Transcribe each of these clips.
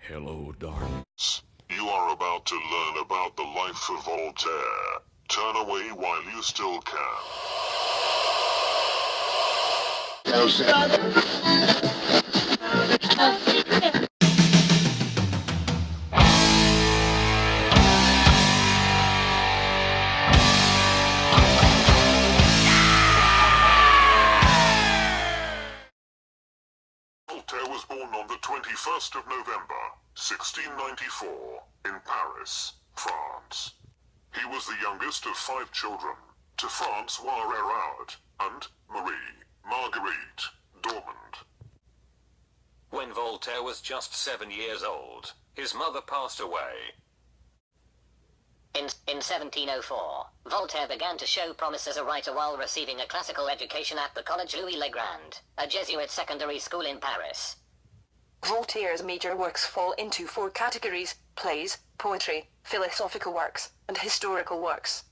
Hello, darling. You are about to learn about the life of Voltaire. Turn away while you still can. Voltaire was born on the 21st of November, 1694, in Paris, France. He was the youngest of 5 children, to François Erard and Marie Marguerite Dormand. When Voltaire was just 7 years old, his mother passed away. In 1704, Voltaire began to show promise as a writer while receiving a classical education at the Collège Louis-le-Grand, a Jesuit secondary school in Paris. Voltaire's major works fall into 4 categories: plays, poetry, philosophical works, and historical works.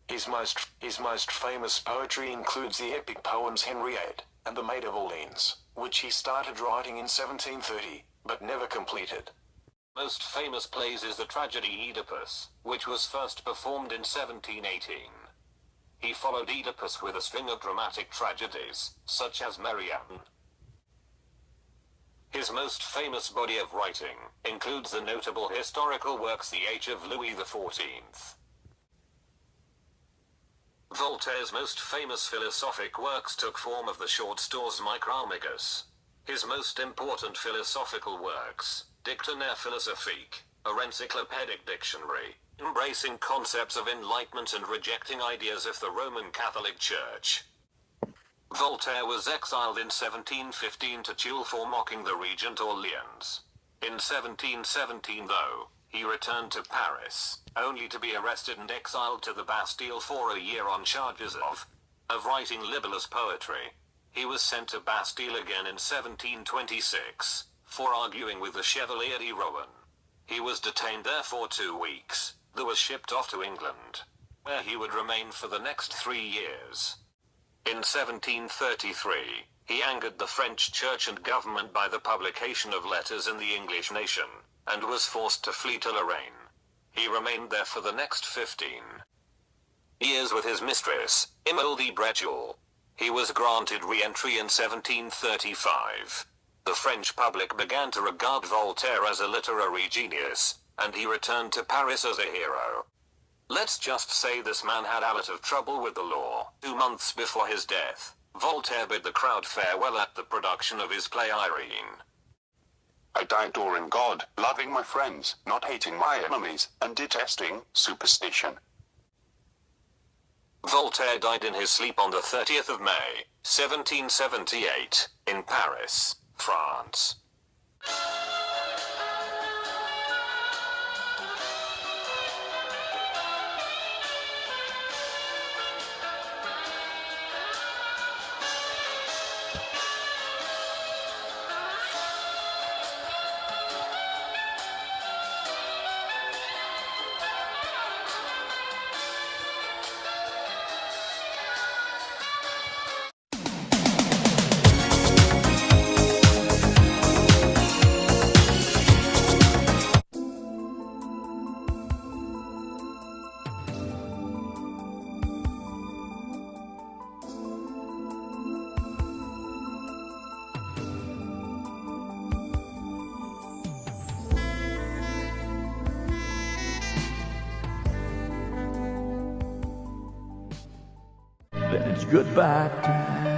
His most famous poetry includes the epic poems Henriette and The Maid of Orleans, which he started writing in 1730, but never completed. Most famous plays is the tragedy Oedipus, which was first performed in 1718. He followed Oedipus with a string of dramatic tragedies, such as Marianne. His most famous body of writing includes the notable historical works The Age of Louis XIV. Voltaire's most famous philosophic works took form of the short stories Micromégas. His most important philosophical works, Dictionnaire philosophique, a encyclopedic dictionary, embracing concepts of enlightenment and rejecting ideas of the Roman Catholic Church. Voltaire was exiled in 1715 to Tulle for mocking the regent Orleans. In 1717, though, he returned to Paris, only to be arrested and exiled to the Bastille for a year on charges of writing libellous poetry. He was sent to Bastille again in 1726, for arguing with the Chevalier de Rohan. He was detained there for 2 weeks, then was shipped off to England, where he would remain for the next 3 years. In 1733, he angered the French church and government by the publication of letters in the English nation, and was forced to flee to Lorraine. He remained there for the next 15 years with his mistress, Emile de Brejoul. He was granted re-entry in 1735. The French public began to regard Voltaire as a literary genius, and he returned to Paris as a hero. Let's just say this man had a lot of trouble with the law. 2 months before his death, Voltaire bid the crowd farewell at the production of his play Irene. I die adoring God, loving my friends, not hating my enemies, and detesting superstition. Voltaire died in his sleep on the 30th of May, 1778, in Paris, France. Then it's goodbye time.